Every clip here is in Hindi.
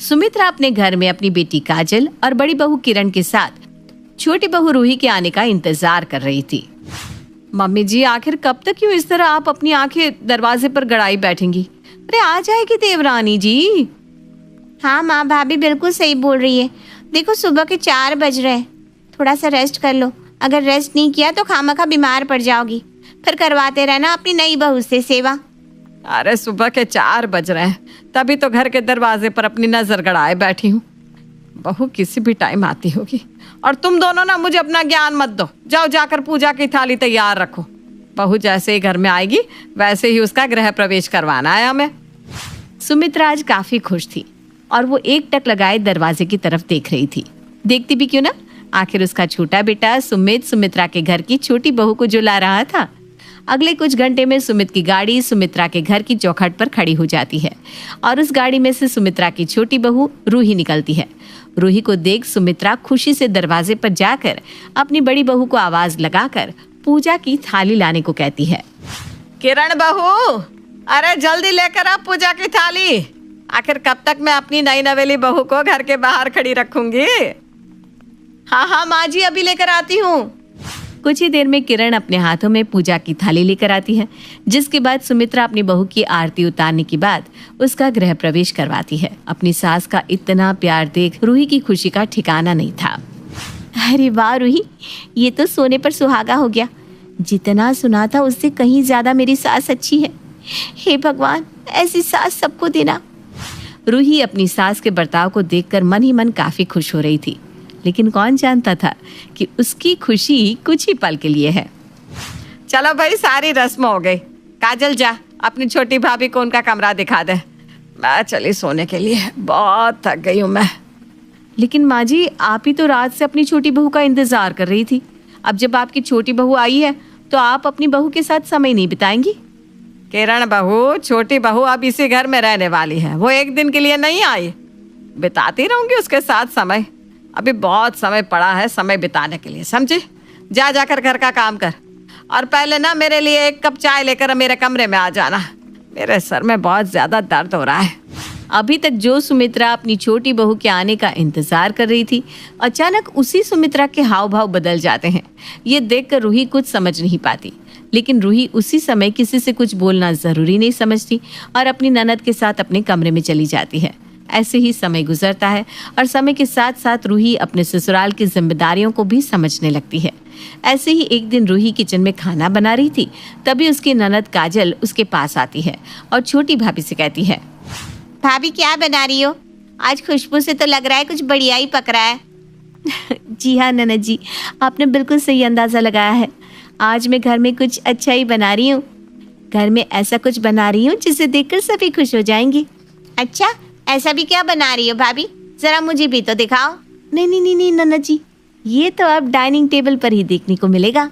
सुमित्रा अपने घर में अपनी बेटी काजल और बड़ी बहू किरण के साथ छोटी बहू रूही के आने का इंतजार कर रही थी। मम्मी जी, आखिर कब तक यूं इस तरह आप अपनी आंखें दरवाजे पर गड़ाई बैठेंगी? अरे आ जाएगी देवरानी जी। हाँ माँ, भाभी बिल्कुल सही बोल रही है। देखो सुबह के 4 बज रहे हैं, थोड़ा सा रेस्ट कर लो। अगर रेस्ट नहीं किया तो खामखा बीमार पड़ जाओगी। फिर करवाते रहना अपनी नई बहू से सेवा। अरे सुबह के 4 बज रहे हैं, तभी तो घर के दरवाजे पर अपनी नजर गड़ाए बैठी हूँ। बहू किसी भी टाइम आती होगी। और तुम दोनों ना मुझे अपना ज्ञान मत दो। जाओ जाकर पूजा की थाली तैयार रखो। बहू जैसे ही घर में आएगी वैसे ही उसका गृह प्रवेश करवाना है हमें। सुमित्रा आज काफी खुश थी और वो एक टक लगाए दरवाजे की तरफ देख रही थी। देखती भी क्यों ना, आखिर उसका छोटा बेटा सुमित सुमित्रा के घर की छोटी बहू को जो ला रहा था। अगले कुछ घंटे में सुमित की गाड़ी सुमित्रा के घर की चौखट पर खड़ी हो जाती है और उस गाड़ी में से सुमित्रा की छोटी बहू रूही निकलती है। रूही को देख सुमित्रा खुशी से दरवाजे पर जाकर अपनी बड़ी बहू को आवाज लगाकर पूजा की थाली लाने को कहती है। किरण बहू, अरे जल्दी लेकर आ पूजा की थाली। आखिर कब तक मैं अपनी नई नवेली बहू को घर के बाहर खड़ी रखूंगी? हाँ हाँ माँ जी, अभी लेकर आती हूँ। कुछ ही देर में किरण अपने हाथों में पूजा की थाली लेकर आती है, जिसके बाद सुमित्रा अपनी बहू की आरती उतारने के बाद उसका गृह प्रवेश करवाती है। अपनी सास का इतना प्यार देख रूही की खुशी का ठिकाना नहीं था। अरे वाह रूही, ये तो सोने पर सुहागा हो गया। जितना सुना था उससे कहीं ज्यादा मेरी सास अच्छी है। हे भगवान, ऐसी सास सबको देना। रूही अपनी सास के बर्ताव को देखकर मन ही मन काफी खुश हो रही थी, लेकिन कौन जानता था कि उसकी खुशी कुछ ही पल के लिए है। चलो भाई, सारी रस्म हो गई। काजल जा अपनी छोटी भाभी को उनका कमरा दिखा दे। मैं चली सोने के लिए, बहुत थक गई हूँ मैं। लेकिन माँ जी, आप ही तो रात से अपनी छोटी बहू का इंतजार कर रही थी। अब जब आपकी छोटी बहू आई है तो आप अपनी बहू के साथ समय नहीं बिताएंगी? किरण बहू, छोटी बहू अब इसी घर में रहने वाली है। वो एक दिन के लिए नहीं आई। बिताती रहूंगी उसके साथ समय। अभी बहुत समय पड़ा है समय बिताने के लिए, समझी? जा जाकर घर का काम कर और पहले ना मेरे लिए 1 कप चाय लेकर मेरे कमरे में आ जाना। मेरे सर में बहुत ज्यादा दर्द हो रहा है। अभी तक जो सुमित्रा अपनी छोटी बहू के आने का इंतजार कर रही थी, अचानक उसी सुमित्रा के हाव भाव बदल जाते हैं। ये देखकर रूही कुछ समझ नहीं पाती, लेकिन रूही उसी समय किसी से कुछ बोलना जरूरी नहीं समझती और अपनी ननद के साथ अपने कमरे में चली जाती है। ऐसे ही समय गुजरता है और समय के साथ साथ रूही अपने ससुराल की जिम्मेदारियों को भी समझने लगती है। ऐसे ही एक दिन रूही किचन में खाना बना रही थी, तभी उसकी ननद काजल उसके पास आती है और छोटी भाभी से कहती है, भाभी क्या बना रही हो? आज खुशबू से तो लग रहा है कुछ बढ़िया ही पक रहा है। जी हाँ ननद जी, आपने बिल्कुल सही अंदाजा लगाया है। आज मैं घर में कुछ अच्छा ही बना रही हूँ। घर में ऐसा कुछ बना रही हूँ जिसे देखकर सभी खुश हो जाएंगे। अच्छा, ऐसा भी क्या बना रही हो भाभी? जरा मुझे भी तो दिखाओ। नहीं नन्ना जी, ये तो अब डाइनिंग टेबल पर ही देखने को मिलेगा।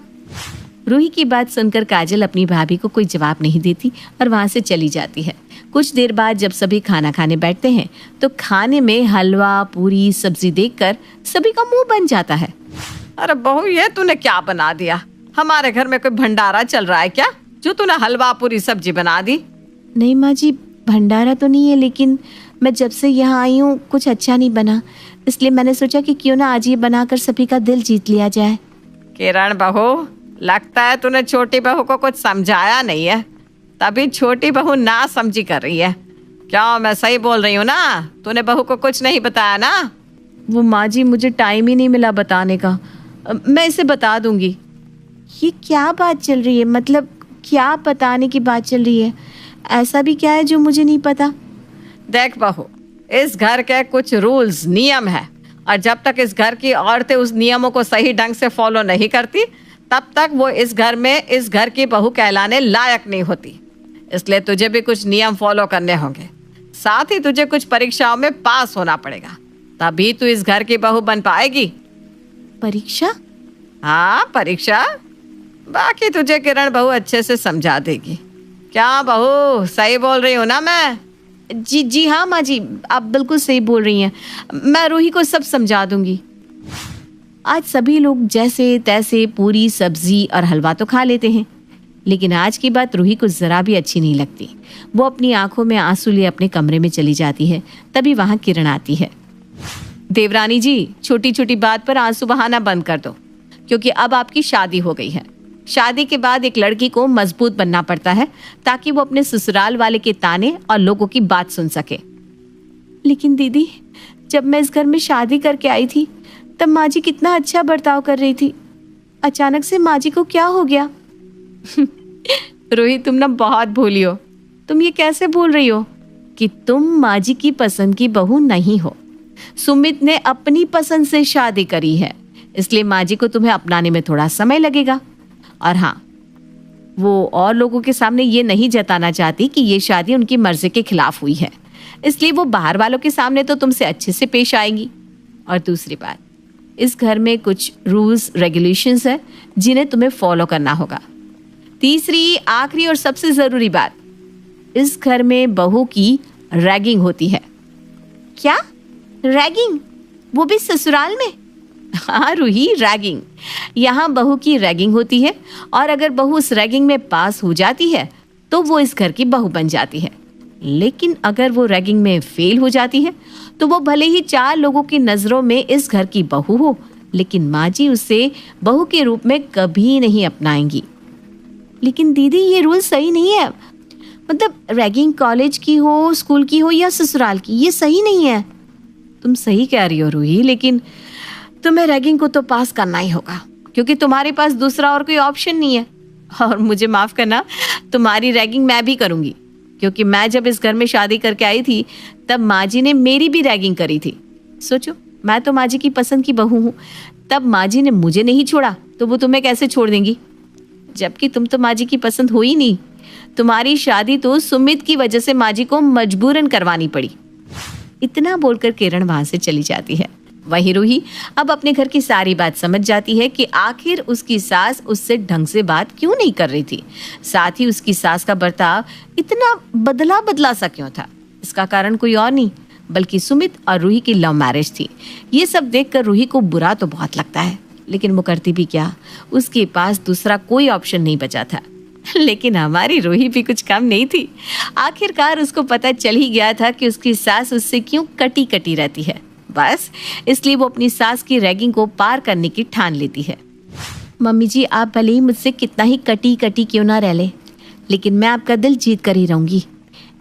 रूही की बात सुनकर काजल अपनी भाभी को कोई जवाब नहीं देती और वहां से चली जाती है। कुछ देर बाद जब सभी खाना खाने बैठते हैं तो खाने में हलवा, पूरी, सब्जी देखकर सभी का मुंह बन जाता है। अरे बहू, ये तूने क्या बना दिया? हमारे घर में कोई भंडारा चल रहा है क्या, जो तूने हलवा पूरी सब्जी बना दी? नहीं माँ जी, भंडारा तो नहीं है, लेकिन मैं जब से यहाँ आई हूँ कुछ अच्छा नहीं बना, इसलिए मैंने सोचा कि क्यों ना आज ये बनाकर सभी का दिल जीत लिया जाए। किरण बहू, लगता है तूने छोटी बहू को कुछ समझाया नहीं है, तभी छोटी बहू ना समझी कर रही है। क्या मैं सही बोल रही हूँ ना? तूने बहू को कुछ नहीं बताया ना? वो माँ जी, मुझे टाइम ही नहीं मिला बताने का। मैं इसे बता दूंगी। ये क्या बात चल रही है? मतलब क्या बताने की बात चल रही है? ऐसा भी क्या है जो मुझे नहीं पता? देख बहू, इस घर के कुछ रूल्स, नियम है, और जब तक इस घर की औरतें उस नियमों को सही ढंग से फॉलो नहीं करती, तब तक वो इस घर में इस घर की बहू कहलाने लायक नहीं होती। इसलिए तुझे भी कुछ नियम फॉलो करने होंगे। साथ ही तुझे कुछ परीक्षाओं में पास होना पड़ेगा, तभी तू इस घर की बहू बन पाएगी। परीक्षा? हाँ, परीक्षा। बाकी तुझे किरण बहू अच्छे से समझा देगी। क्या बहू, सही बोल रही हूँ ना मैं? जी हाँ माँ जी, आप बिल्कुल सही बोल रही हैं। मैं रूही को सब समझा दूंगी। आज सभी लोग जैसे तैसे पूरी, सब्जी और हलवा तो खा लेते हैं, लेकिन आज की बात रूही को जरा भी अच्छी नहीं लगती। वो अपनी आंखों में आंसू लिए अपने कमरे में चली जाती है। तभी वहां किरण आती है। देवरानी जी, छोटी छोटी बात पर आंसू बहाना बंद कर दो, क्योंकि अब आपकी शादी हो गई है। शादी के बाद एक लड़की को मजबूत बनना पड़ता है ताकि वो अपने ससुराल वाले के ताने और लोगों की बात सुन सके। लेकिन दीदी, जब मैं इस घर में शादी करके आई थी तब माँ जी कितना अच्छा बर्ताव कर रही थी। अचानक से माँ जी को क्या हो गया? रोहित, तुम ना बहुत भोली हो। तुम ये कैसे बोल रही हो कि तुम माँ जी की पसंद की बहू नहीं हो? सुमित ने अपनी पसंद से शादी करी है, इसलिए माँ जी को तुम्हें अपनाने में थोड़ा समय लगेगा। और हाँ, वो और लोगों के सामने ये नहीं जताना चाहती कि ये शादी उनकी मर्जी के खिलाफ हुई है, इसलिए वो बाहर वालों के सामने तो तुमसे अच्छे से पेश आएंगी। और दूसरी बात, इस घर में कुछ रूल्स रेगुलेशंस है जिन्हें तुम्हें फॉलो करना होगा। तीसरी, आखिरी और सबसे जरूरी बात, इस घर में बहू की रैगिंग होती है। क्या रैगिंग? वो भी ससुराल में? हाँ रूही, रैगिंग। यहाँ बहू की रैगिंग होती है, और अगर बहू उस रैगिंग में पास हो जाती है तो वो इस घर की बहू बन जाती है। लेकिन अगर वो रैगिंग में फेल हो जाती है तो वो भले ही 4 लोगों की नजरों में इस घर की बहू हो, लेकिन माँ जी उसे बहू के रूप में कभी नहीं अपनाएंगी। लेकिन दीदी, ये रूल सही नहीं है। मतलब रैगिंग कॉलेज की हो, स्कूल की हो या ससुराल की, ये सही नहीं है। तुम सही कह रही हो रूही, लेकिन तुम्हें रैगिंग को तो पास करना ही होगा, क्योंकि तुम्हारे पास दूसरा और कोई ऑप्शन नहीं है। और मुझे माफ करना, तुम्हारी रैगिंग मैं भी करूंगी, क्योंकि मैं जब इस घर में शादी करके आई थी तब माँ जी ने मेरी भी रैगिंग करी थी। सोचो, मैं तो माँ जी की पसंद की बहू हूँ, तब माँ जी ने मुझे नहीं छोड़ा तो वो तुम्हें कैसे छोड़ देंगी? जबकि तुम तो माँ जी की पसंद हो ही नहीं। तुम्हारी शादी तो सुमित की वजह से माँ जी को मजबूरन करवानी पड़ी। इतना बोलकर किरण वहां से चली जाती है। वही रूही अब अपने घर की सारी बात समझ जाती है कि आखिर उसकी सास उससे ढंग से बात क्यों नहीं कर रही थी। साथ ही उसकी सास का बर्ताव इतना बदला बदला सा क्यों था? इसका कारण कोई और नहीं बल्कि सुमित और रूही की लव मैरिज थी। ये सब देखकर रूही को बुरा तो बहुत लगता है, लेकिन वो करती भी क्या? उसके पास दूसरा कोई ऑप्शन नहीं बचा था। लेकिन हमारी रूही भी कुछ कम नहीं थी। आखिरकार उसको पता चल ही गया था कि उसकी सास उससे क्यों कटी कटी रहती है। बस इसलिए वो अपनी सास की रैगिंग को पार करने की ठान लेती है। मम्मी जी, आप भले ही मुझसे कितना ही कटी कटी क्यों ना रह ले, लेकिन मैं आपका दिल जीत कर ही रहूंगी।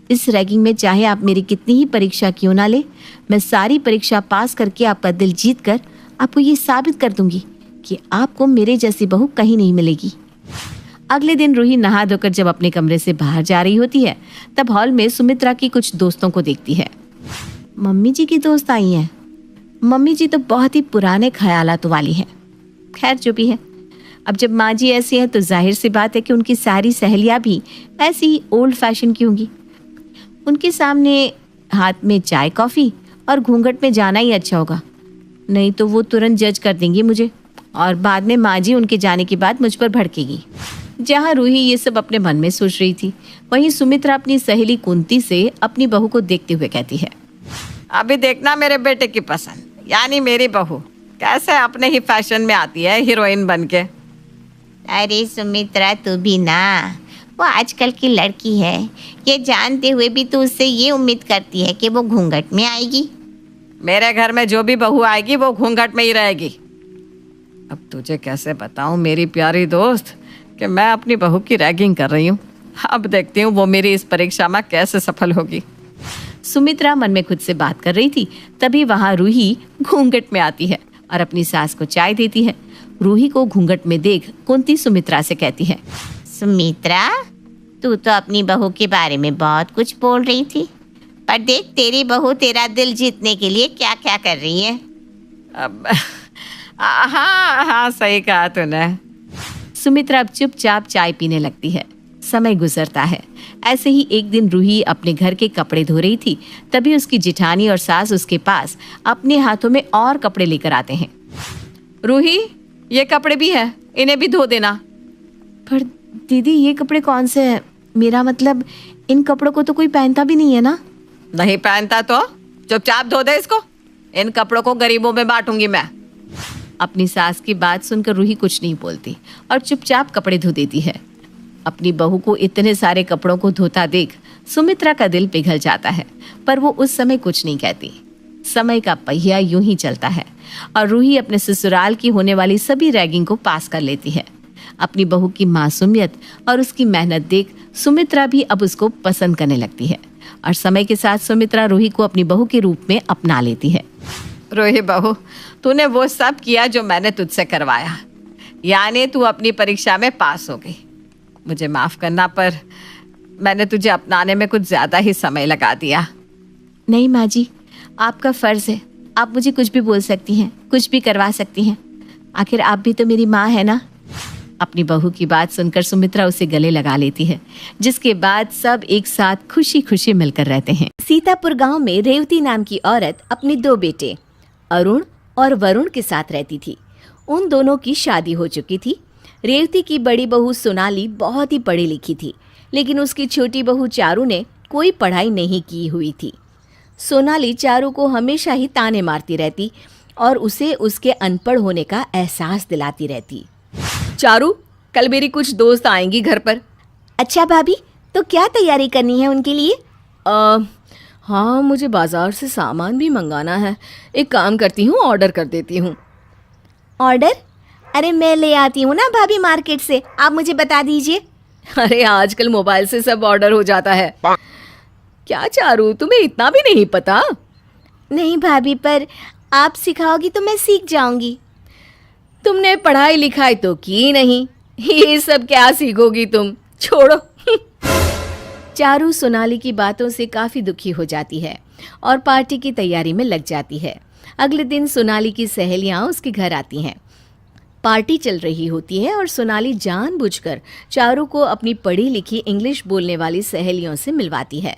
इस रैगिंग में चाहे आप मेरी कितनी ही परीक्षा क्यों ना ले, मैं सारी परीक्षा पास करके आपका दिल जीत कर आपको ये साबित कर दूंगी कि आपको मेरे जैसी बहू कहीं नहीं मिलेगी। अगले दिन रूही नहा धोकर जब अपने कमरे से बाहर जा रही होती है तब हॉल में सुमित्रा की कुछ दोस्तों को देखती है। मम्मी जी की दोस्त आई हैं। मम्मी जी तो बहुत ही पुराने ख्यालात वाली हैं। खैर जो भी है, अब जब माँ जी ऐसी हैं तो जाहिर सी बात है कि उनकी सारी सहेलियाँ भी ऐसी ही ओल्ड फैशन की होंगी। उनके सामने हाथ में चाय कॉफ़ी और घूंघट में जाना ही अच्छा होगा, नहीं तो वो तुरंत जज कर देंगी मुझे, और बाद में माँ जी उनके जाने के बाद मुझ पर भड़केगी। जहाँ रूही ये सब अपने मन में सोच रही थी, वहीं सुमित्रा अपनी सहेली कुंती से अपनी बहू को देखते हुए कहती है, अभी देखना मेरे बेटे की पसंद, यानी मेरी बहू कैसे अपने ही फैशन में आती है हीरोइन बन के। अरे सुमित्रा, तू भी ना, वो आजकल की लड़की है, ये जानते हुए भी तू उससे ये उम्मीद करती है कि वो घूंघट में आएगी। मेरे घर में जो भी बहू आएगी वो घूंघट में ही रहेगी। अब तुझे कैसे बताऊं मेरी प्यारी दोस्त कि मैं अपनी बहू की रैगिंग कर रही हूँ। अब देखती हूँ वो मेरी इस परीक्षा में कैसे सफल होगी। सुमित्रा मन में खुद से बात कर रही थी, तभी वहां रूही घूंघट में आती है और अपनी सास को चाय देती है। रूही को घूंघट में देख कुंती सुमित्रा से कहती है, सुमित्रा, तू तो अपनी बहू के बारे में बहुत कुछ बोल रही थी, पर देख तेरी बहू तेरा दिल जीतने के लिए क्या क्या कर रही है। अब हाँ हाँ, सही कहा तूने। सुमित्रा अब चुपचाप चाय पीने लगती है। समय गुजरता है। ऐसे ही एक दिन रूही अपने घर के कपड़े धो रही थी, तभी उसकी जिठानी और सास उसके पास अपने हाथों में और कपड़े लेकर आते हैं। रूही, ये कपड़े भी है, इन्हें भी धो देना। पर दीदी, ये कपड़े कौन से हैं? मेरा मतलब, इन कपड़ों को तो कोई पहनता भी नहीं है ना। नहीं पहनता तो चुपचाप धो दे इसको। इन कपड़ों को गरीबों में बांटूंगी मैं। अपनी सास की बात सुनकर रूही कुछ नहीं बोलती और चुपचाप कपड़े धो देती है। अपनी बहू को इतने सारे कपड़ों को धोता देख सुमित्रा का दिल पिघल जाता है, पर वो उस समय कुछ नहीं कहती। समय का पहिया यूं ही चलता है और रूही अपने ससुराल की होने वाली सभी रैगिंग को पास कर लेती है। अपनी बहू की मासूमियत और उसकी मेहनत देख सुमित्रा भी अब उसको पसंद करने लगती है और समय के साथ सुमित्रा रूही को अपनी बहू के रूप में अपना लेती है। रूही बहू, तूने वो सब किया जो मैंने तुझसे करवाया, यानी तू अपनी परीक्षा में पास हो गई। मुझे माफ करना, पर मैंने तुझे अपनाने में कुछ ज्यादा ही समय लगा दिया। नहीं माँ जी, आपका फर्ज है, आप मुझे कुछ भी बोल सकती हैं, कुछ भी करवा सकती हैं। आखिर आप भी तो मेरी माँ है ना। अपनी बहू की बात सुनकर सुमित्रा उसे गले लगा लेती है, जिसके बाद सब एक साथ खुशी खुशी मिलकर रहते हैं। सीतापुर गांव में रेवती नाम की औरत अपने 2 बेटे अरुण और वरुण के साथ रहती थी। उन दोनों की शादी हो चुकी थी। रेवती की बड़ी बहू सोनाली बहुत ही पढ़ी लिखी थी, लेकिन उसकी छोटी बहू चारू ने कोई पढ़ाई नहीं की हुई थी। सोनाली चारू को हमेशा ही ताने मारती रहती और उसे उसके अनपढ़ होने का एहसास दिलाती रहती। चारू, कल मेरी कुछ दोस्त आएंगी घर पर। अच्छा भाभी, तो क्या तैयारी करनी है उनके लिए? हाँ, मुझे बाजार से सामान भी मंगाना है। एक काम करती हूँ, ऑर्डर कर देती हूँ। ऑर्डर? अरे मैं ले आती हूँ ना भाभी मार्केट से, आप मुझे बता दीजिए। अरे आजकल मोबाइल से सब ऑर्डर हो जाता है। क्या चारू, तुम्हें इतना भी नहीं पता? नहीं भाभी, पर आप सिखाओगी तो मैं सीख जाऊंगी। तुमने पढ़ाई लिखाई तो की नहीं, ये सब क्या सीखोगी तुम? छोड़ो। चारू सोनाली की बातों से काफ़ी दुखी हो जाती है और पार्टी की तैयारी में लग जाती है। अगले दिन सोनाली की सहेलियां उसके घर आती हैं। पार्टी चल रही होती है और सोनाली जानबूझकर चारू को अपनी पढ़ी लिखी इंग्लिश बोलने वाली सहेलियों से मिलवाती है।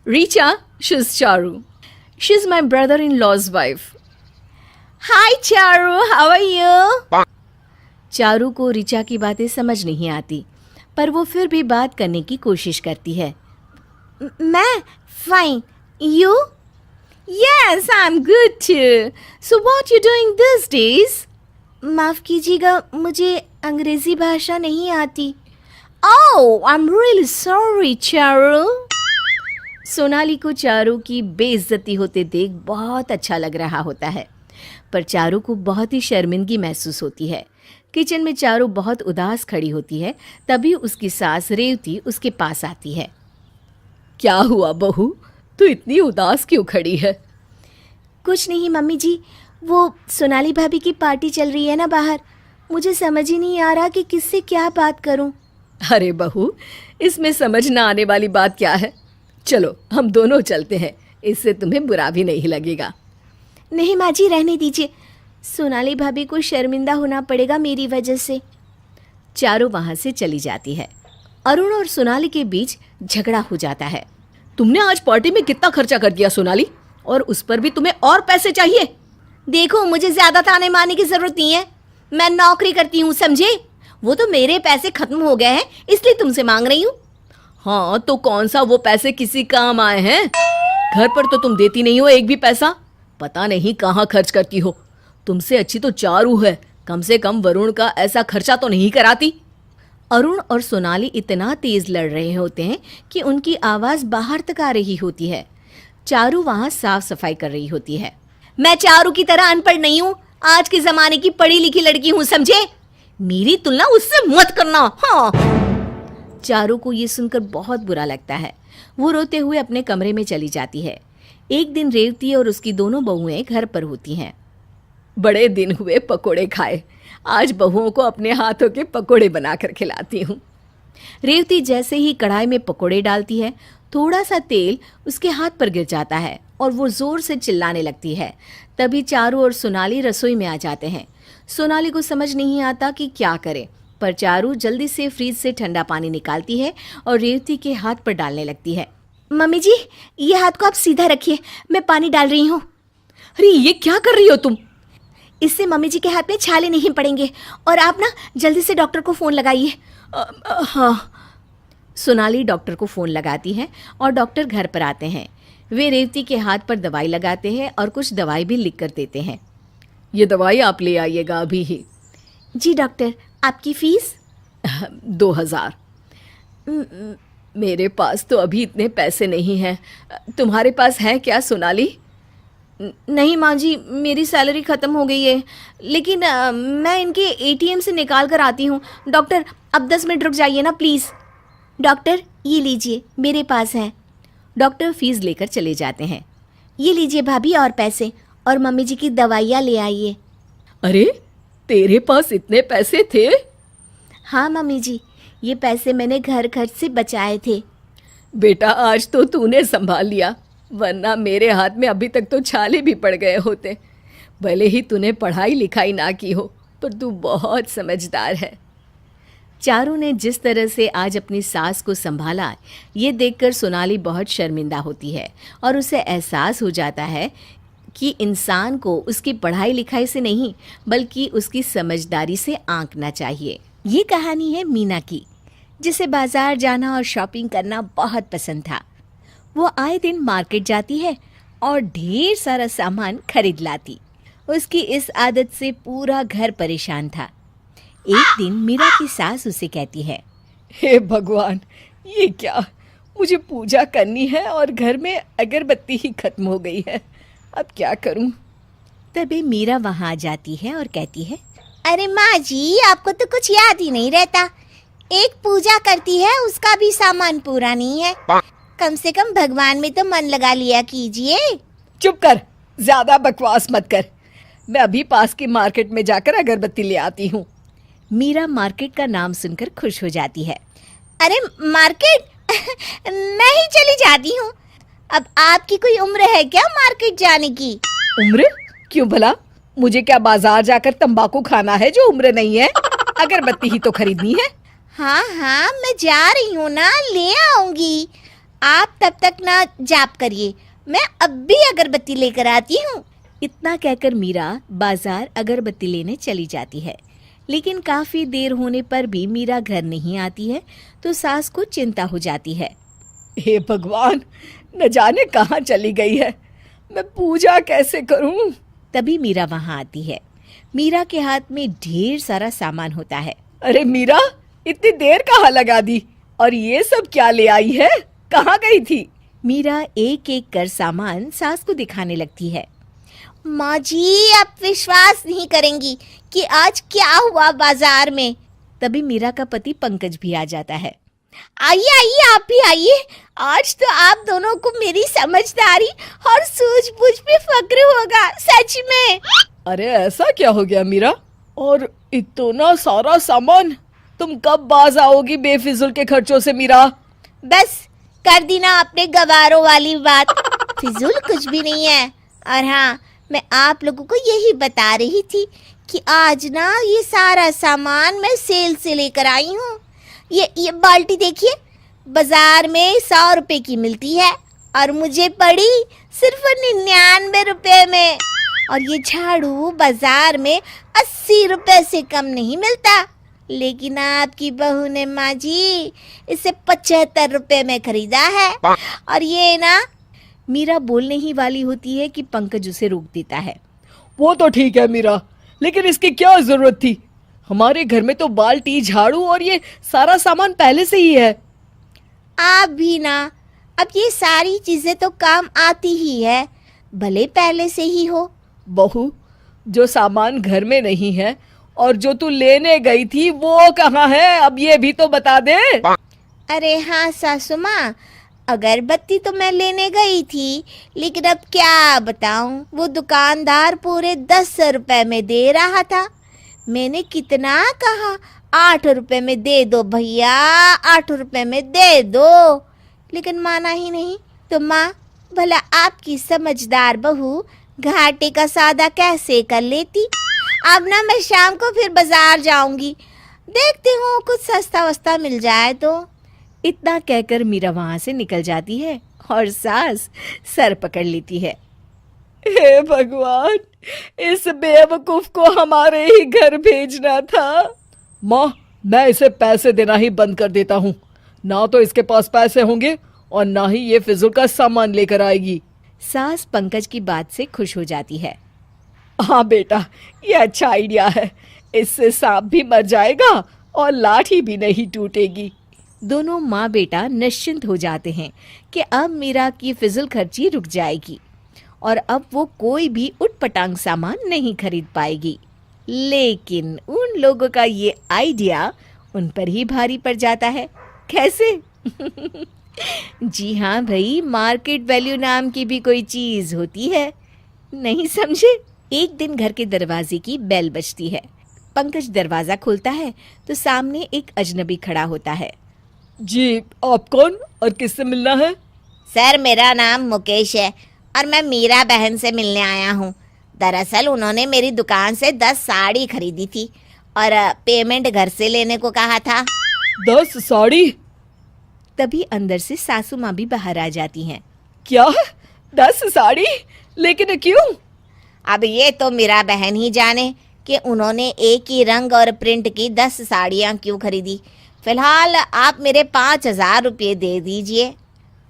Richa, she is Charu. She is my brother in law's wife. Hi Charu, how are you? Charu को रीचा की बातें समझ नहीं आती, पर वो फिर भी बात करने की कोशिश करती है। मैं fine, you? Yes, I'm good too. So what you doing these days? माफ़ कीजिएगा, मुझे अंग्रेज़ी भाषा नहीं आती। Oh, I'm really sorry, Charu. Sonali को चारू की बेइज्जती होते देख बहुत अच्छा लग रहा होता है, पर चारू को बहुत ही शर्मिंदगी महसूस होती है। किचन में चारू बहुत उदास खड़ी होती है, तभी उसकी सास रेवती उसके पास आती है। क्या हुआ बहू, तू इतनी उदास क्यों खड़ी है? कुछ नहीं मम्मी जी, वो सोनाली भाभी की पार्टी चल रही है ना बाहर, मुझे समझ ही नहीं आ रहा कि किससे क्या बात करूं। अरे बहू, इसमें समझ ना आने वाली बात क्या है? चलो हम दोनों चलते हैं, इससे तुम्हें बुरा भी नहीं लगेगा। नहीं माँ जी, रहने दीजिए, सोनाली भाभी को शर्मिंदा होना पड़ेगा मेरी वजह से। चारू वहाँ से चली जाती है। अरुण और सोनाली के बीच झगड़ा हो जाता है। तुमने आज पार्टी में कितना खर्चा कर दिया सोनाली, और उस पर भी तुम्हें और पैसे चाहिए? देखो, मुझे ज़्यादा ताने मारने की ज़रूरत नहीं है, मैं नौकरी करती हूँ, समझे? वो तो मेरे पैसे खत्म हो गए हैं, इसलिए तुमसे मांग रही हूँ। हाँ, तो कौन सा वो पैसे किसी काम आए हैं? घर पर तो तुम देती नहीं हो एक भी पैसा, पता नहीं कहाँ खर्च करती हो। तुमसे अच्छी तो चारू है, कम से कम वरुण का ऐसा खर्चा तो नहीं कराती। अरुण और सोनाली इतना तेज लड़ रहे होते हैं कि उनकी आवाज़ बाहर तक आ रही होती है। चारू वहाँ साफ सफाई कर रही होती है। मैं चारू की तरह अनपढ़ नहीं हूँ, आज के ज़माने की पढ़ी लिखी लड़की हूँ, समझे? मेरी तुलना उससे मत करना। हाँ। चारू को ये सुनकर बहुत बुरा लगता है। वो रोते हुए अपने कमरे में चली जाती है। एक दिन रेवती और उसकी दोनों बहुएं घर पर होती हैं। बड़े दिन हुए पकोड़े खाए, आज बहुओं को अपने हाथों के पकोड़े बनाकर खिलाती हूँ। रेवती जैसे ही कढ़ाई में पकोड़े डालती है, थोड़ा सा तेल उसके हाथ पर गिर जाता है और वो जोर से चिल्लाने लगती है। तभी चारू और सोनाली रसोई में आ जाते हैं। सोनाली को समझ नहीं आता कि क्या करे, पर चारू जल्दी से फ्रिज से ठंडा पानी निकालती है और रेवती के हाथ पर डालने लगती है। मम्मी जी, ये हाथ को आप सीधा रखिए, मैं पानी डाल रही हूँ। अरे ये क्या कर रही हो तुम? इससे मम्मी जी के हाथ में छाले नहीं पड़ेंगे, और आप ना जल्दी से डॉक्टर को फ़ोन लगाइए। हाँ। सोनाली डॉक्टर को फ़ोन लगाती है और डॉक्टर घर पर आते हैं। वे रेवती के हाथ पर दवाई लगाते हैं और कुछ दवाई भी लिख कर देते हैं। ये दवाई आप ले आइएगा अभी ही। जी डॉक्टर, आपकी फ़ीस? 2,000। मेरे पास तो अभी इतने पैसे नहीं हैं। तुम्हारे पास है क्या सोनाली? नहीं माँ जी, मेरी सैलरी ख़त्म हो गई है, लेकिन मैं इनके एटीएम से निकाल कर आती हूँ। डॉक्टर, अब 10 मिनट रुक जाइए ना प्लीज़। डॉक्टर, ये लीजिए, मेरे पास है। डॉक्टर फीस लेकर चले जाते हैं। ये लीजिए भाभी और पैसे, और मम्मी जी की दवाइयाँ ले आइए। अरे, तेरे पास इतने पैसे थे? हाँ मम्मी जी, ये पैसे मैंने घर खर्च से बचाए थे। बेटा, आज तो तूने संभाल लिया, वरना मेरे हाथ में अभी तक तो छाले भी पड़ गए होते। भले ही तूने पढ़ाई लिखाई ना की हो, पर तू बहुत समझदार है। चारू ने जिस तरह से आज अपनी सास को संभाला, ये देखकर सोनाली बहुत शर्मिंदा होती है और उसे एहसास हो जाता है कि इंसान को उसकी पढ़ाई लिखाई से नहीं, बल्कि उसकी समझदारी से आंकना चाहिए। ये कहानी है मीना की, जिसे बाजार जाना और शॉपिंग करना बहुत पसंद था। वो आए दिन मार्केट जाती है और ढेर सारा सामान खरीद लाती। उसकी इस आदत से पूरा घर परेशान था। एक दिन मीरा की सास उसे कहती है, हे भगवान, ये क्या? मुझे पूजा करनी है और घर में अगरबत्ती ही खत्म हो गई है। अब क्या करूं? तभी मीरा वहाँ आ जाती है और कहती है, अरे माँ जी, आपको तो कुछ याद ही नहीं रहता। एक पूजा करती है, उसका भी सामान पूरा नहीं है। कम से कम भगवान में तो मन लगा लिया कीजिए। चुप कर, ज्यादा बकवास मत कर। मैं अभी पास की मार्केट में जाकर अगरबत्ती ले आती हूँ। मीरा मार्केट का नाम सुनकर खुश हो जाती है। अरे मार्केट? मैं ही चली जाती हूँ। अब आपकी कोई उम्र है क्या मार्केट जाने की? उम्र? क्यों भला? मुझे क्या बाजार जाकर तंबाकू खाना है जो उम्र नहीं है? अगरबत्ती ही तो खरीदनी है। हाँ हाँ, मैं जा रही हूँ ना, ले आऊंगी। आप तब तक ना जाप करिए, मैं अब भी अगरबत्ती लेकर आती हूँ। इतना कहकर मीरा बाजार अगरबत्ती लेने चली जाती है, लेकिन काफ़ी देर होने पर भी मीरा घर नहीं आती है तो सास को चिंता हो जाती है। हे भगवान, न जाने कहाँ चली गई है। मैं पूजा कैसे करूं? तभी मीरा वहाँ आती है। मीरा के हाथ में ढेर सारा सामान होता है। अरे मीरा, इतनी देर कहाँ लगा दी? और ये सब क्या ले आई है? कहाँ गई थी? मीरा एक एक कर सामान सास को दिखाने लगती है। माँ जी, आप विश्वास नहीं करेंगी कि आज क्या हुआ बाजार में। तभी मीरा का पति पंकज भी आ जाता है। आइए आइए, आप भी आइए। आज तो आप दोनों को मेरी समझदारी और सूझबूझ पे फक्र होगा, सच में। अरे ऐसा क्या हो गया मीरा? और इतना सारा सामान? तुम कब बाज आओगी बेफिजुल के खर्चों से मीरा? बस कर दी ना आपने गवारों वाली बात। फिजूल कुछ भी नहीं है। और हाँ, मैं आप लोगों को यही बता रही थी कि आज ना ये सारा सामान मैं सेल से लेकर आई हूँ। ये बाल्टी देखिए, बाजार में 100 रुपए की मिलती है और मुझे पड़ी सिर्फ 99 रुपए में। और ये झाड़ू बाजार में 80 रुपए से कम नहीं मिलता, लेकिन आपकी बहू ने माँ जी इसे 75 रुपए में खरीदा है। और ये ना, मीरा बोलने ही वाली होती है कि पंकज उसे रोक देता है। वो तो ठीक है मीरा, लेकिन इसकी क्या जरूरत थी? हमारे घर में तो बाल्टी, झाड़ू और ये सारा सामान पहले से ही है। आप भी ना, अब ये सारी चीजें तो काम आती ही है, भले पहले से ही हो। बहू, जो सामान घर में नहीं है और जो तू लेने गई थी वो कहाँ है? अब ये भी तो बता दे। अरे हाँ सासू माँ, अगरबत्ती तो मैं लेने गई थी, लेकिन अब क्या बताऊं, वो दुकानदार पूरे 10 रुपए में दे रहा था। मैंने कितना कहा, 8 रुपए में दे दो भैया, 8 रुपए में दे दो, लेकिन माना ही नहीं। तो माँ, भला आपकी समझदार बहू घाटे का सौदा कैसे कर लेती। अब ना मैं शाम को फिर बाजार जाऊंगी, देखती हूँ कुछ सस्ता वस्ता मिल जाए तो। इतना कहकर मीरा वहाँ से निकल जाती है और सास सर पकड़ लेती है। हे भगवान, इस बेवकूफ को हमारे ही घर भेजना था। माँ, मैं इसे पैसे देना ही बंद कर देता हूँ। ना तो इसके पास पैसे होंगे और ना ही ये फिजूल का सामान लेकर आएगी। सास पंकज की बात से खुश हो जाती है। हाँ बेटा, ये अच्छा आइडिया है। इससे सांप भी मर जाएगा और लाठी भी नहीं टूटेगी। दोनों माँ बेटा निश्चिंत हो जाते हैं कि अब मीरा की फिजूल खर्ची रुक जाएगी और अब वो कोई भी उटपटांग सामान नहीं खरीद पाएगी। लेकिन उन लोगों का ये आइडिया उन पर ही भारी पड़ जाता है। कैसे? जी हाँ भाई, मार्केट वैल्यू नाम की भी कोई चीज होती है, नहीं समझे? एक दिन घर के दरवाजे की बेल बजती है। पंकज दरवाजा खोलता है तो सामने एक अजनबी खड़ा होता है। जी, आप कौन और किससे मिलना है? सर, मेरा नाम मुकेश है और मैं मीरा बहन से मिलने आया हूँ। दरअसल उन्होंने मेरी दुकान से 10 साड़ी खरीदी थी और पेमेंट घर से लेने को कहा था। 10 साड़ी? तभी अंदर से सासू माँ भी बाहर आ जाती हैं। क्या? 10 साड़ी? लेकिन क्यों? अब ये तो मीरा बहन ही जाने कि उन्होंने एक ही रंग और प्रिंट की 10 साड़ियाँ क्यों खरीदी। फिलहाल आप मेरे 5,000 रुपये दे दीजिए।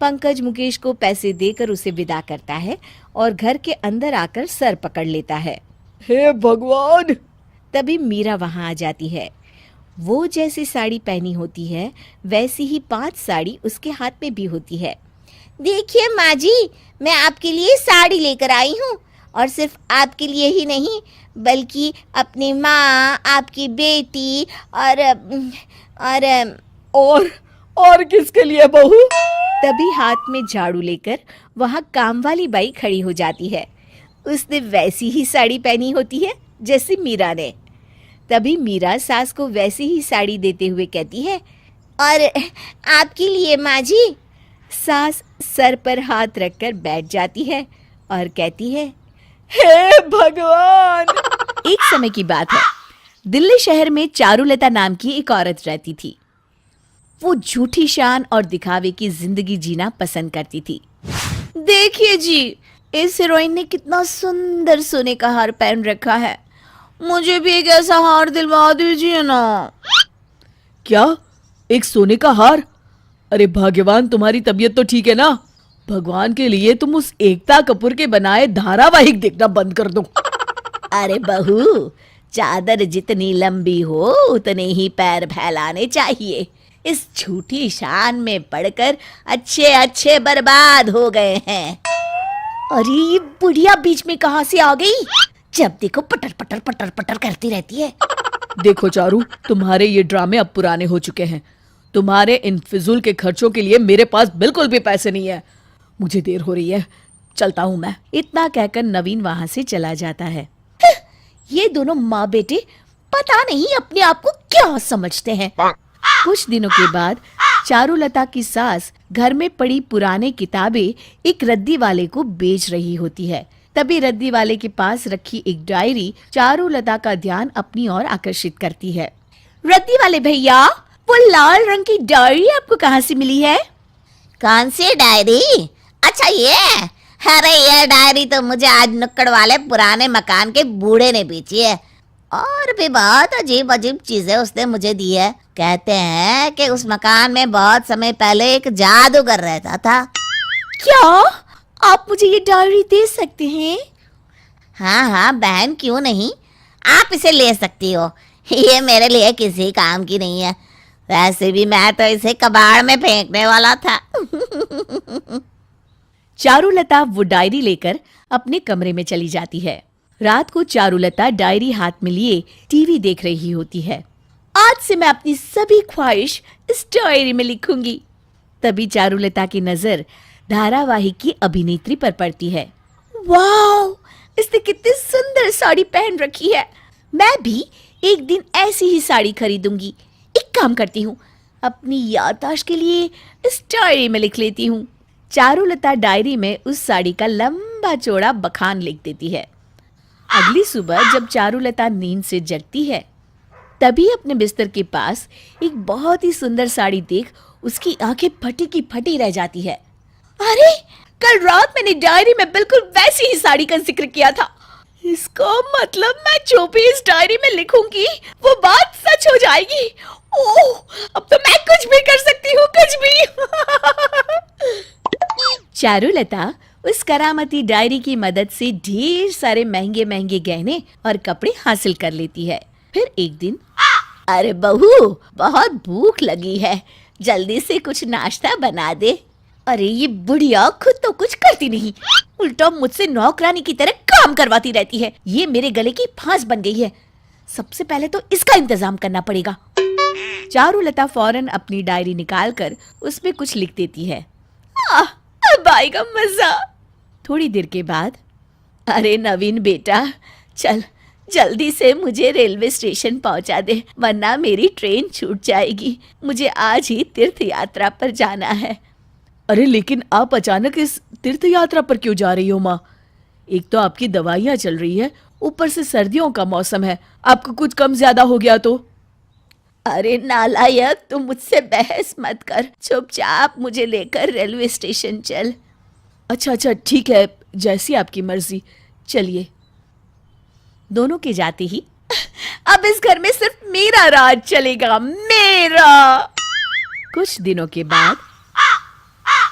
पंकज मुकेश को पैसे देकर उसे विदा करता है और घर के अंदर आकर सर पकड़ लेता है। हे भगवान! तभी मीरा वहां आ जाती है। वो जैसी साड़ी पहनी होती है वैसी ही 5 साड़ी उसके हाथ में भी होती है। देखिए माँ जी, मैं आपके लिए साड़ी लेकर आई हूँ और सिर्फ आपके लिए ही नहीं बल्कि अपनी माँ, आपकी बेटी और किसके लिए बहू? तभी हाथ में झाड़ू लेकर वहां काम वाली बाई खड़ी हो जाती है। उसने वैसी ही साड़ी पहनी होती है जैसी मीरा ने। तभी मीरा सास को वैसी ही साड़ी देते हुए कहती है, और आपके लिए माँ जी। सास सर पर हाथ रखकर बैठ जाती है और कहती है, हे भगवान! एक समय की बात है। दिल्ली शहर में चारुलता नाम की एक औरत रहती थी। वो झूठी शान और दिखावे की जिंदगी जीना पसंद करती थी। देखिए जी, इस हीरोइन ने कितना सुंदर सोने का हार पहन रखा है, मुझे भी एक ऐसा हार दिलवा दीजिए ना। क्या? एक सोने का हार? अरे भाग्यवान, तुम्हारी तबीयत तो ठीक है ना? भगवान के लिए तुम उस एकता कपूर के बनाए धारावाहिक देखना बंद कर दो। अरे बहू, चादर जितनी लंबी हो उतने ही पैर फैलाने चाहिए। इस झूठी शान में पड़कर अच्छे अच्छे बर्बाद हो गए हैं। अरे ये बुढ़िया बीच में कहां से आ गई? जब देखो पटर पटर पटर पटर करती रहती है। देखो चारू, तुम्हारे ये ड्रामे अब पुराने हो चुके हैं। तुम्हारे इन फिजूल के खर्चों के लिए मेरे पास बिल्कुल भी पैसे नहीं है। मुझे देर हो रही है, चलता हूँ मैं। इतना कहकर नवीन वहां से चला जाता है। ये दोनों माँ बेटे पता नहीं अपने आप को क्या समझते हैं। कुछ दिनों के बाद चारुलता की सास घर में पड़ी पुराने किताबें एक रद्दी वाले को बेच रही होती है। तभी रद्दी वाले के पास रखी एक डायरी चारुलता का ध्यान अपनी ओर आकर्षित करती है। रद्दी वाले भैया, वो लाल रंग की डायरी आपको कहाँ से मिली है? कौन सी डायरी? अच्छा ये, अरे ये डायरी तो मुझे आज नुक्कड़ वाले पुराने मकान के बूढ़े ने बेची है और भी बहुत अजीब अजीब चीजें उसने मुझे दी है। कहते हैं कि उस मकान में बहुत समय पहले एक जादूगर रहता था। क्या आप मुझे ये डायरी दे सकते हैं? हाँ हाँ बहन, क्यों नहीं, आप इसे ले सकती हो। ये मेरे लिए किसी काम की नहीं है। वैसे भी मैं तो इसे कबाड़ में फेंकने वाला था। चारुलता वो डायरी लेकर अपने कमरे में चली जाती है। रात को चारुलता डायरी हाथ में लिए टीवी देख रही होती है। आज से मैं अपनी सभी ख्वाहिश इस डायरी में लिखूंगी। तभी चारुलता की नजर धारावाहिक की अभिनेत्री पर पड़ती है। वाह, इसने कितनी सुंदर साड़ी पहन रखी है। मैं भी एक दिन ऐसी ही साड़ी खरीदूंगी। एक काम करती हूँ, अपनी याददाश्त के लिए इस डायरी में लिख लेती हूँ। चारुलता डायरी में उस साड़ी का लंबा चौड़ा बखान लिख देती है। अगली सुबह जब चारुलता नींद से जगती है, तभी अपने बिस्तर के पास एक बहुत ही सुंदर साड़ी देख उसकी आंखें फटी की फटी रह जाती है। अरे, कल रात मैंने डायरी में बिल्कुल वैसी ही साड़ी का जिक्र किया था। इसका मतलब मैं जो भी इस डायरी में लिखूंगी वो बात सच हो जाएगी। ओह, अब तो मैं कुछ भी कर सकती हूँ, कुछ भी। चारुलता उस करामती डायरी की मदद से ढेर सारे महंगे महंगे गहने और कपड़े हासिल कर लेती है। फिर एक दिन अरे बहू, बहुत भूख लगी है, जल्दी से कुछ नाश्ता बना दे। अरे ये बुढ़िया खुद तो कुछ करती नहीं, उल्टा मुझसे नौकरानी की तरह काम करवाती रहती है। ये मेरे गले की फांस बन गई है। सबसे पहले तो इसका इंतजाम करना पड़ेगा। चारुलता फौरन अपनी डायरी निकालकर उसमें कुछ लिख देती है। अब आएगा मजा। थोड़ी देर के बाद, अरे नवीन बेटा, चल जल्दी से मुझे रेलवे स्टेशन पहुंचा दे, वरना मेरी ट्रेन छूट जाएगी। मुझे आज ही तीर्थ यात्रा पर जाना है। अरे लेकिन आप अचानक इस तीर्थ यात्रा पर क्यों जा रही हो माँ? एक तो आपकी दवाइयाँ चल रही है, ऊपर से सर्दियों का मौसम है, आपको कुछ कम ज्यादा हो गया तो? अरे नालायक, तुम मुझसे बहस मत कर, चुपचाप मुझे लेकर रेलवे स्टेशन चल। अच्छा ठीक है, जैसी आपकी मर्जी, चलिए। दोनों के जाते ही, अब इस घर में सिर्फ मेरा राज चलेगा, मेरा। कुछ दिनों के बाद,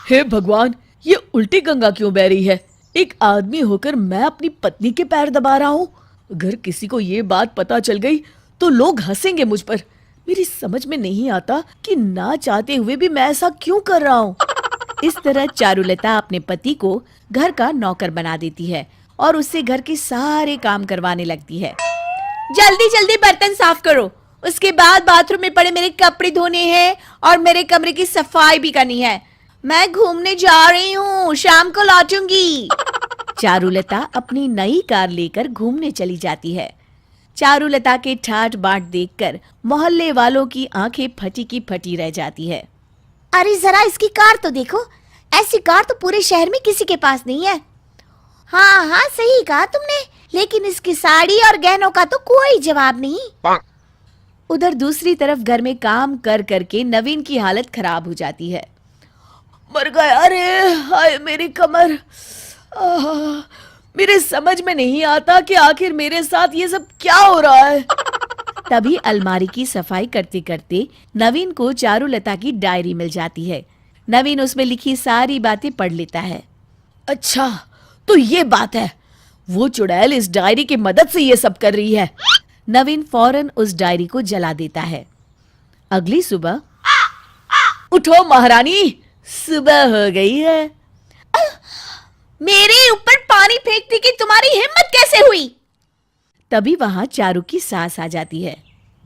हे भगवान, ये उल्टी गंगा क्यों बह रही है? एक आदमी होकर मैं अपनी पत्नी के पैर दबा रहा हूँ। अगर किसी को ये बात पता चल गई तो लोग हंसेंगे मुझ पर। मेरी समझ में नहीं आता कि ना चाहते हुए भी मैं ऐसा क्यों कर रहा हूँ। इस तरह चारुलता अपने पति को घर का नौकर बना देती है और उससे घर के सारे काम करवाने लगती है। जल्दी जल्दी बर्तन साफ करो, उसके बाद बाथरूम में पड़े मेरे कपड़े धोने हैं और मेरे कमरे की सफाई भी करनी है। मैं घूमने जा रही हूँ, शाम को लौटूंगी। चारुलता अपनी नई कार लेकर घूमने चली जाती है। चारुलता के ठाट बाट देखकर मोहल्ले वालों की आंखें फटी की फटी रह जाती है। अरे जरा इसकी कार तो देखो, ऐसी कार तो पूरे शहर में किसी के पास नहीं है। हाँ हाँ, सही कहा तुमने, लेकिन इसकी साड़ी और गहनों का तो कोई जवाब नहीं। उधर दूसरी तरफ घर में काम कर करके नवीन की हालत खराब हो जाती है। मर गया, अरे हाय मेरी कमर। मेरे समझ में नहीं आता कि आखिर मेरे साथ ये सब क्या हो रहा है। तभी अलमारी की सफाई करते करते नवीन को चारुलता की डायरी मिल जाती है। नवीन उसमें लिखी सारी बातें पढ़ लेता है। अच्छा, तो ये बात है, वो चुड़ैल इस डायरी की मदद से ये सब कर रही है। नवीन फौरन उस डायरी को जला देता है। अगली सुबह, उठो महारानी, सुबह हो गई है। मेरे ऊपर पानी फेंकने की तुम्हारी हिम्मत कैसे हुई? तभी वहां चारू की सास आ जाती है।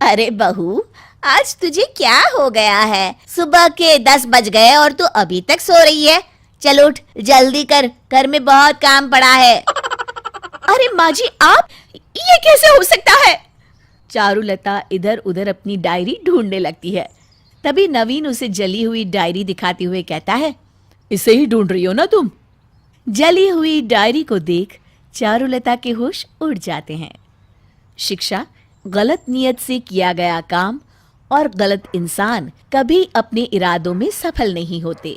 अरे बहू, आज तुझे क्या हो गया है? सुबह के 10 बज गए और तू अभी तक सो रही है। चल उठ, जल्दी कर, घर में बहुत काम पड़ा है। अरे माँ जी, आप, ये कैसे हो सकता है? चारुलता इधर उधर अपनी डायरी ढूंढने लगती है। तभी नवीन उसे जली हुई डायरी दिखाते हुए कहता है, इसे ही ढूंढ रही हो ना तुम? जली हुई डायरी को देख चारुलता के होश उड़ जाते हैं। शिक्षा, गलत नियत से किया गया काम और गलत इंसान कभी अपने इरादों में सफल नहीं होते।